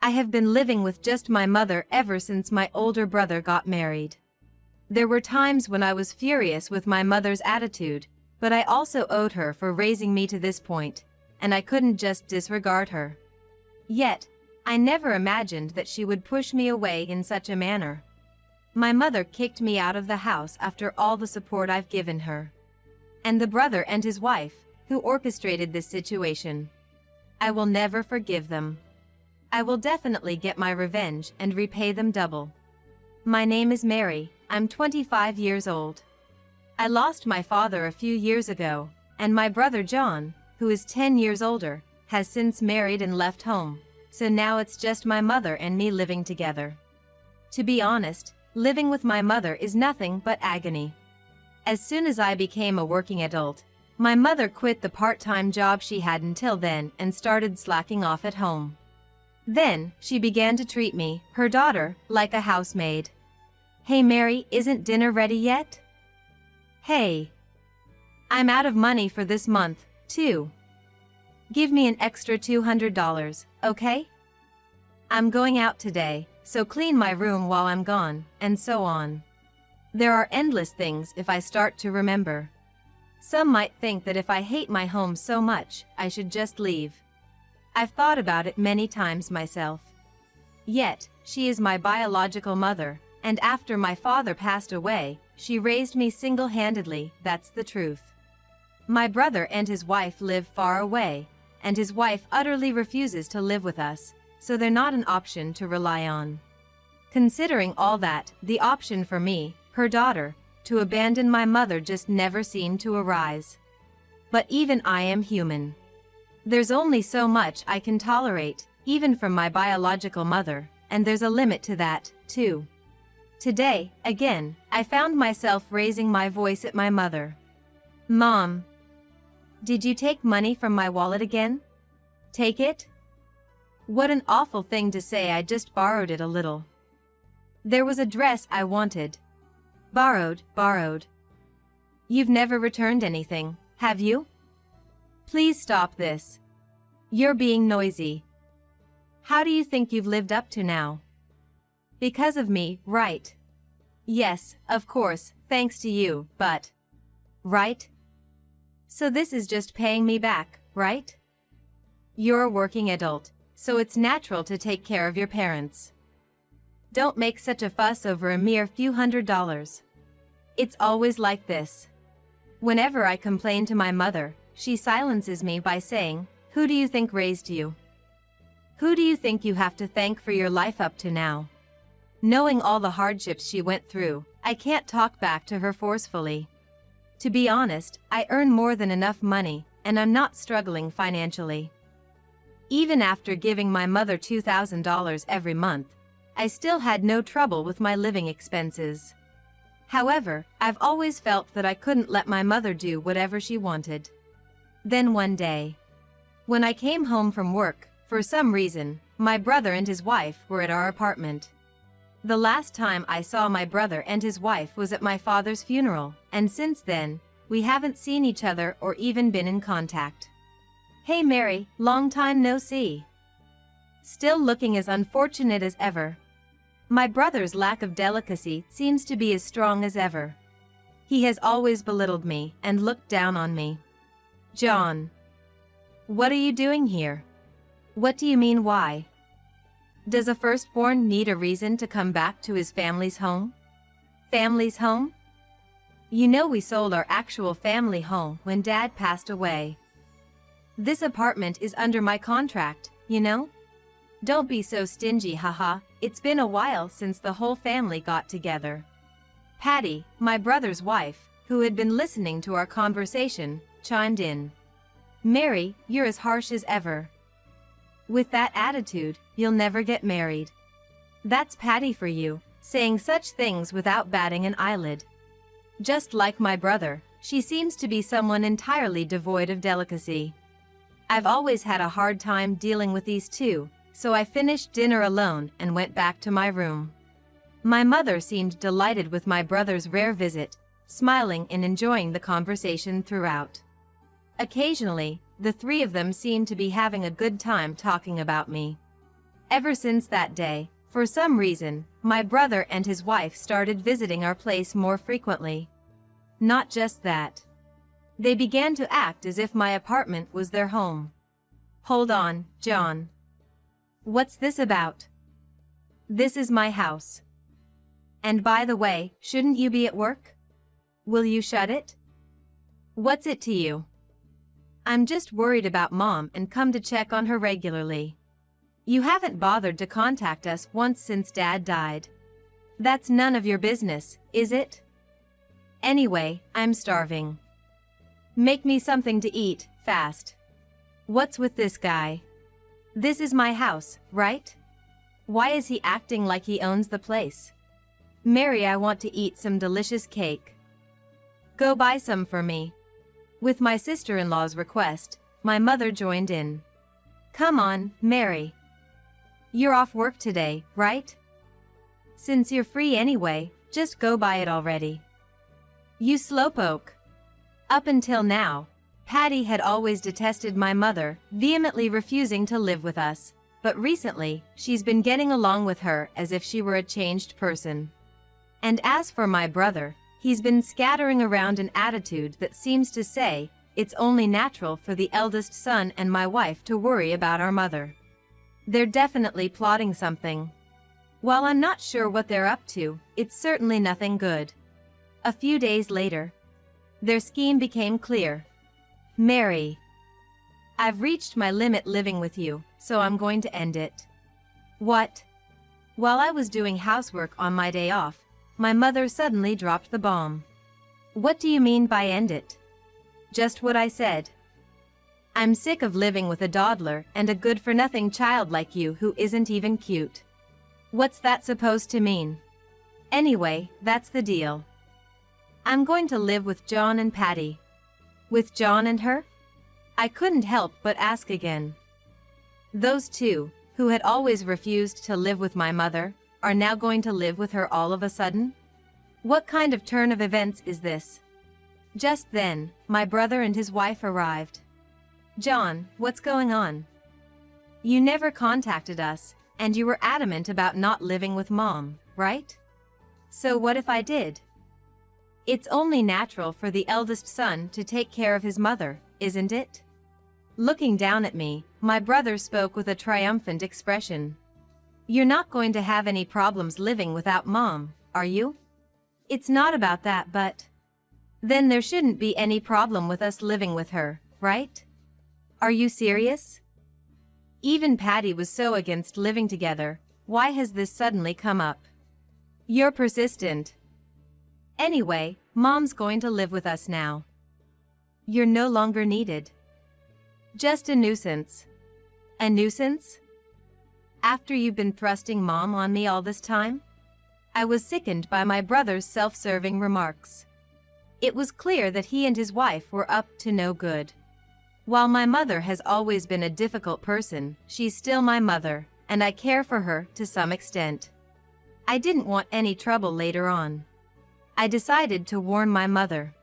I have been living with just my mother ever since my older brother got married. There were times when I was furious with my mother's attitude, but I also owed her for raising me to this point, and I couldn't just disregard her. Yet, I never imagined that she would push me away in such a manner. My mother kicked me out of the house after all the support I've given her. And the brother and his wife, who orchestrated this situation. I will never forgive them. I will definitely get my revenge and repay them double. My name is Mary, I'm 25 years old. I lost my father a few years ago, and my brother John, who is 10 years older, has since married and left home, so now it's just my mother and me living together. To be honest, living with my mother is nothing but agony. As soon as I became a working adult, my mother quit the part-time job she had until then and started slacking off at home. Then, she began to treat me, her daughter, like a housemaid. Hey Mary, isn't dinner ready yet? Hey. I'm out of money for this month, too. Give me an extra $200, okay? I'm going out today, so clean my room while I'm gone, and so on. There are endless things if I start to remember. Some might think that if I hate my home so much, I should just leave. I've thought about it many times myself. Yet, she is my biological mother, and after my father passed away, she raised me single-handedly, that's the truth. My brother and his wife live far away, and his wife utterly refuses to live with us, so they're not an option to rely on. Considering all that, the option for me, her daughter, to abandon my mother just never seemed to arise. But even I am human. There's only so much I can tolerate, even from my biological mother, and there's a limit to that, too. Today, again, I found myself raising my voice at my mother. Mom. Did you take money from my wallet again? Take it? What an awful thing to say. I just borrowed it a little. There was a dress I wanted. Borrowed. You've never returned anything, have you? Please stop this. You're being noisy. How do you think you've lived up to now? Because of me, right? Yes, of course, thanks to you, but... Right? So this is just paying me back, right? You're a working adult, so it's natural to take care of your parents. Don't make such a fuss over a mere few $100s. It's always like this. Whenever I complain to my mother, she silences me by saying, "Who do you think raised you? Who do you think you have to thank for your life up to now?" Knowing all the hardships she went through, I can't talk back to her forcefully. To be honest, I earn more than enough money, and I'm not struggling financially. Even after giving my mother $2,000 every month, I still had no trouble with my living expenses. However, I've always felt that I couldn't let my mother do whatever she wanted. Then one day, when I came home from work, for some reason, my brother and his wife were at our apartment. The last time I saw my brother and his wife was at my father's funeral, and since then, we haven't seen each other or even been in contact. Hey Mary, long time no see. Still looking as unfortunate as ever. My brother's lack of delicacy seems to be as strong as ever. He has always belittled me and looked down on me. John. What are you doing here? What do you mean why? Does a firstborn need a reason to come back to his family's home? Family's home? You know we sold our actual family home when Dad passed away. This apartment is under my contract, you know? Don't be so stingy, haha. It's been a while since the whole family got together. Patty, my brother's wife, who had been listening to our conversation, chimed in. Mary, you're as harsh as ever. With that attitude, you'll never get married. That's Patty for you, saying such things without batting an eyelid. Just like my brother, she seems to be someone entirely devoid of delicacy. I've always had a hard time dealing with these two, so I finished dinner alone and went back to my room. My mother seemed delighted with my brother's rare visit, smiling and enjoying the conversation throughout. Occasionally, the three of them seemed to be having a good time talking about me. Ever since that day, for some reason, my brother and his wife started visiting our place more frequently. Not just that. They began to act as if my apartment was their home. Hold on, John. What's this about? This is my house. And by the way, shouldn't you be at work? Will you shut it? What's it to you? I'm just worried about Mom and come to check on her regularly. You haven't bothered to contact us once since Dad died. That's none of your business, is it? Anyway, I'm starving. Make me something to eat, fast. What's with this guy? This is my house, right? Why is he acting like he owns the place? Mary, I want to eat some delicious cake. Go buy some for me. With my sister-in-law's request, my mother joined in. Come on, Mary. You're off work today, right? Since you're free anyway, just go buy it already. You slowpoke. Up until now, Patty had always detested my mother, vehemently refusing to live with us, but recently, she's been getting along with her as if she were a changed person. And as for my brother, he's been scattering around an attitude that seems to say, it's only natural for the eldest son and my wife to worry about our mother. They're definitely plotting something. While I'm not sure what they're up to, it's certainly nothing good. A few days later, their scheme became clear. Mary, I've reached my limit living with you, so I'm going to end it. What? While I was doing housework on my day off, my mother suddenly dropped the bomb. What do you mean by end it? Just what I said. I'm sick of living with a dawdler and a good-for-nothing child like you who isn't even cute. What's that supposed to mean? Anyway, that's the deal. I'm going to live with John and Patty. With John and her? I couldn't help but ask again. Those two, who had always refused to live with my mother, are now going to live with her all of a sudden? What kind of turn of events is this? Just then, my brother and his wife arrived. John, what's going on? You never contacted us, and you were adamant about not living with Mom, right? So what if I did? It's only natural for the eldest son to take care of his mother, isn't it? Looking down at me, my brother spoke with a triumphant expression. You're not going to have any problems living without Mom, are you? It's not about that, but... Then there shouldn't be any problem with us living with her, right? Are you serious? Even Patty was so against living together, why has this suddenly come up? You're persistent. Anyway, Mom's going to live with us now. You're no longer needed. Just a nuisance. A nuisance? After you've been thrusting Mom on me all this time? I was sickened by my brother's self-serving remarks. It was clear that he and his wife were up to no good. While my mother has always been a difficult person, she's still my mother, and I care for her to some extent. I didn't want any trouble later on. I decided to warn my mother.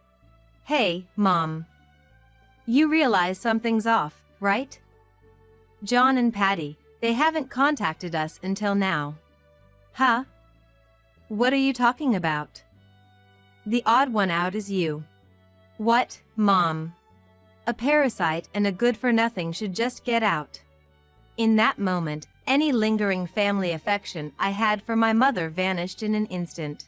Hey, Mom. You realize something's off, right? John and Patty, they haven't contacted us until now. Huh? What are you talking about? The odd one out is you. What, Mom? A parasite and a good-for-nothing should just get out. In that moment, any lingering family affection I had for my mother vanished in an instant.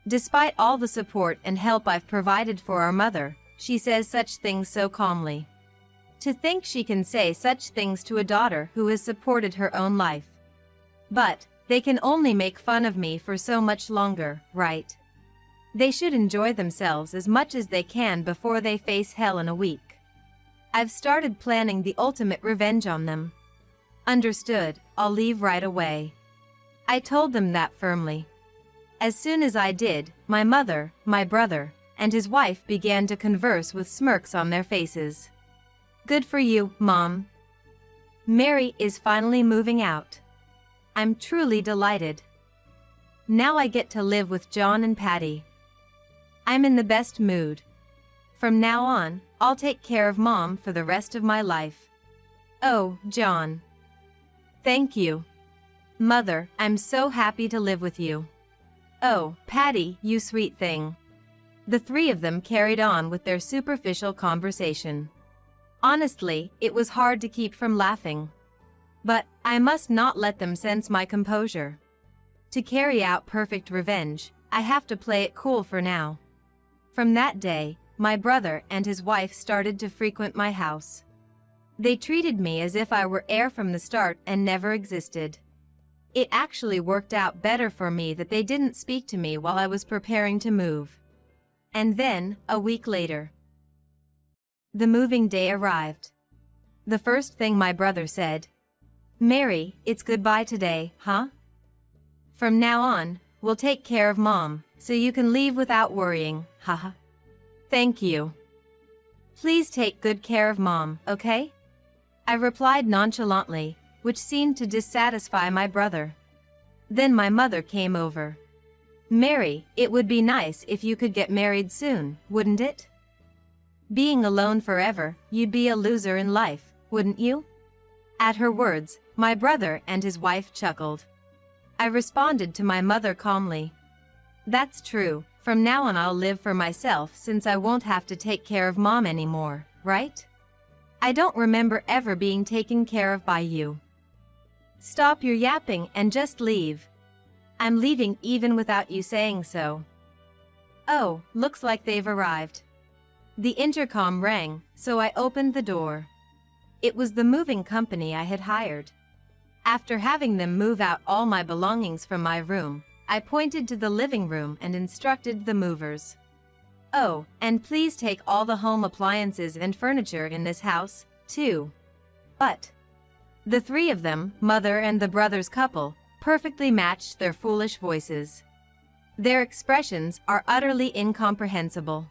Despite all the support and help I've provided for our mother, she says such things so calmly. To think she can say such things to a daughter who has supported her own life. But, they can only make fun of me for so much longer, right? They should enjoy themselves as much as they can before they face hell in a week. I've started planning the ultimate revenge on them. Understood, I'll leave right away. I told them that firmly. As soon as I did, my mother, my brother, and his wife began to converse with smirks on their faces. Good for you, Mom. Mary is finally moving out. I'm truly delighted. Now I get to live with John and Patty. I'm in the best mood. From now on, I'll take care of Mom for the rest of my life. Oh, John. Thank you. Mother, I'm so happy to live with you. Oh, Patty, you sweet thing. The three of them carried on with their superficial conversation. Honestly, it was hard to keep from laughing. But I must not let them sense my composure. To carry out perfect revenge, I have to play it cool for now. From that day, my brother and his wife started to frequent my house. They treated me as if I were air from the start and never existed. It actually worked out better for me that they didn't speak to me while I was preparing to move. And then, a week later, the moving day arrived. The first thing my brother said, "Mary, it's goodbye today, huh? From now on, we'll take care of Mom, so you can leave without worrying, haha." "Thank you. Please take good care of Mom, okay?" I replied nonchalantly, which seemed to dissatisfy my brother. Then my mother came over. "Mary, it would be nice if you could get married soon, wouldn't it? Being alone forever, you'd be a loser in life, wouldn't you?" At her words, my brother and his wife chuckled. I responded to my mother calmly. "That's true, from now on I'll live for myself since I won't have to take care of Mom anymore, right? I don't remember ever being taken care of by you. Stop your yapping and just leave. I'm leaving even without you saying so." Oh, looks like they've arrived. The intercom rang, so I opened the door. It was the moving company I had hired. After having them move out all my belongings from my room, I pointed to the living room and instructed the movers. "Oh, and please take all the home appliances and furniture in this house, too." But the three of them, mother and the brothers couple, perfectly matched their foolish voices. Their expressions are utterly incomprehensible.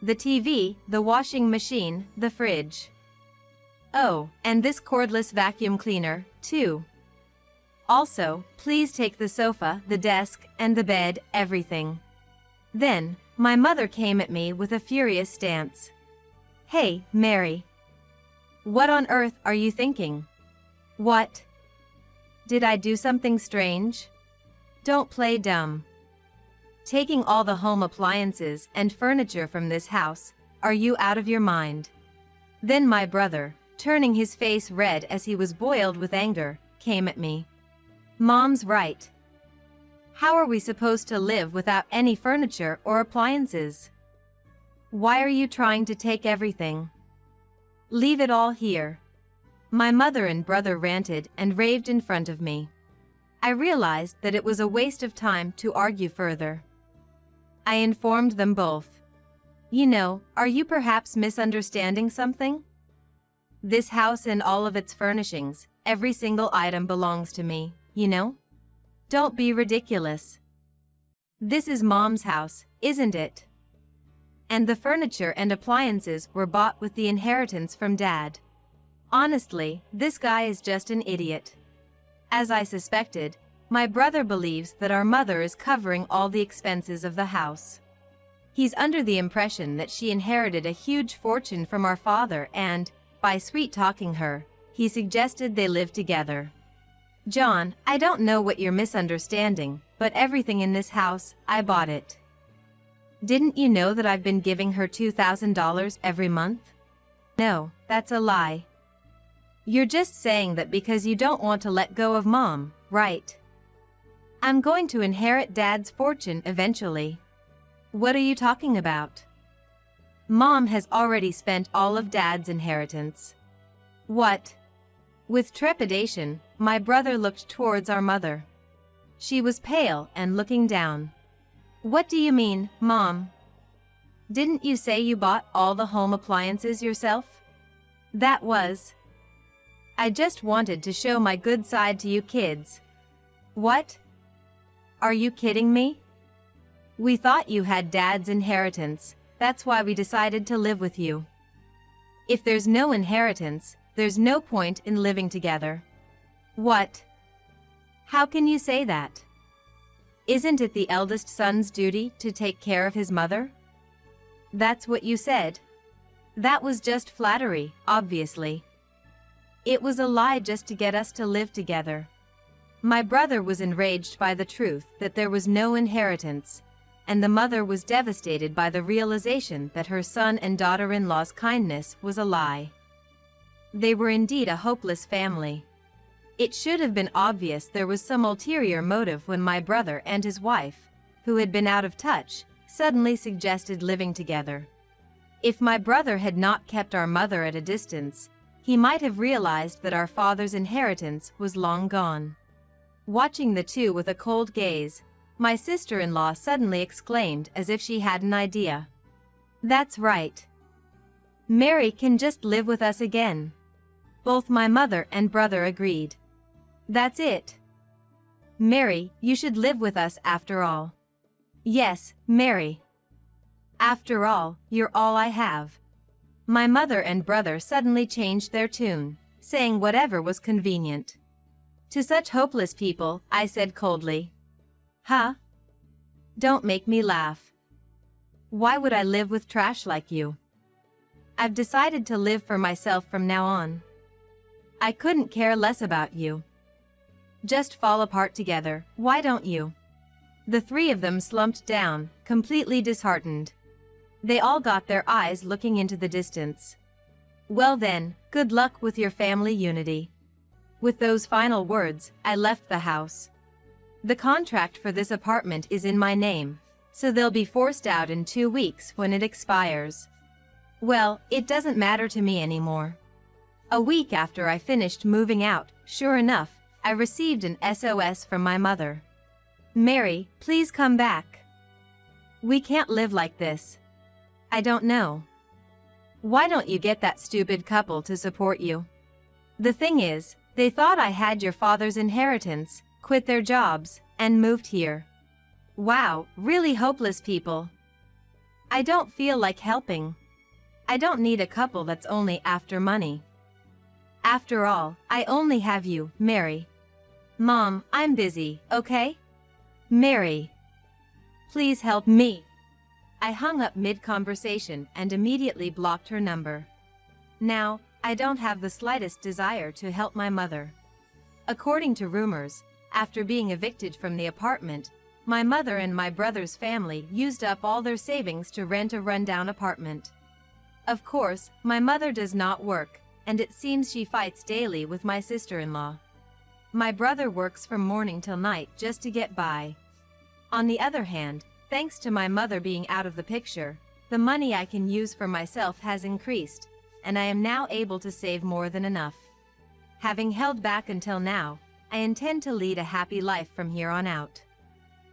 The TV, the washing machine, the fridge. Oh, and this cordless vacuum cleaner, too. Also, please take the sofa, the desk, and the bed, everything. Then, my mother came at me with a furious stance. "Hey, Mary. What on earth are you thinking? What? Did I do something strange? Don't play dumb. Taking all the home appliances and furniture from this house, are you out of your mind?" Then my brother, turning his face red as he was boiled with anger, came at me. "Mom's right. How are we supposed to live without any furniture or appliances? Why are you trying to take everything? Leave it all here." My mother and brother ranted and raved in front of me. I realized that it was a waste of time to argue further. I informed them both. "You know, are you perhaps misunderstanding something? This house and all of its furnishings, every single item belongs to me, you know? Don't be ridiculous. This is Mom's house, isn't it? And the furniture and appliances were bought with the inheritance from Dad. Honestly, this guy is just an idiot." As I suspected, my brother believes that our mother is covering all the expenses of the house. He's under the impression that she inherited a huge fortune from our father and, by sweet-talking her, he suggested they live together. "John, I don't know what you're misunderstanding, but everything in this house, I bought it. Didn't you know that I've been giving her $2,000 every month?" "No, that's a lie. You're just saying that because you don't want to let go of Mom, right? I'm going to inherit Dad's fortune eventually." "What are you talking about? Mom has already spent all of Dad's inheritance." "What?" With trepidation, my brother looked towards our mother. She was pale and looking down. "What do you mean, Mom? Didn't you say you bought all the home appliances yourself?" "That was. I just wanted to show my good side to you kids." "What? Are you kidding me? We thought you had Dad's inheritance, that's why we decided to live with you. If there's no inheritance, there's no point in living together." "What? How can you say that? Isn't it the eldest son's duty to take care of his mother?" "That's what you said. That was just flattery, obviously. It was a lie just to get us to live together. My brother was enraged by the truth that there was no inheritance, and the mother was devastated by the realization that her son and daughter-in-law's kindness was a lie. They were indeed a hopeless family. It should have been obvious there was some ulterior motive when my brother and his wife, who had been out of touch, suddenly suggested living together. If my brother had not kept our mother at a distance, he might have realized that our father's inheritance was long gone. Watching the two with a cold gaze, my sister-in-law suddenly exclaimed as if she had an idea. "That's right. Mary can just live with us again." Both my mother and brother agreed. "That's it. Mary, you should live with us after all." "Yes, Mary. After all, you're all I have." My mother and brother suddenly changed their tune, saying whatever was convenient. To such hopeless people, I said coldly, "Huh? Don't make me laugh. Why would I live with trash like you? I've decided to live for myself from now on. I couldn't care less about you. Just fall apart together, why don't you?" The three of them slumped down, completely disheartened. They all got their eyes looking into the distance. "Well then, good luck with your family unity." With those final words, I left the house. The contract for this apartment is in my name, so they'll be forced out in 2 weeks when it expires. Well, it doesn't matter to me anymore. A week after I finished moving out, sure enough, I received an SOS from my mother. "Mary, please come back. We can't live like this." "I don't know. Why don't you get that stupid couple to support you? The thing is, they thought I had your father's inheritance, quit their jobs, and moved here." Wow, really hopeless people. I don't feel like helping. I don't need a couple that's only after money. After all, I only have you, Mary. Mom, I'm busy, okay? Mary, please help me. I hung up mid-conversation and immediately blocked her number. Now, I don't have the slightest desire to help my mother. According to rumors, after being evicted from the apartment, my mother and my brother's family used up all their savings to rent a rundown apartment. Of course, my mother does not work, and it seems she fights daily with my sister-in-law. My brother works from morning till night just to get by. On the other hand, thanks to my mother being out of the picture, the money I can use for myself has increased, and I am now able to save more than enough. Having held back until now, I intend to lead a happy life from here on out.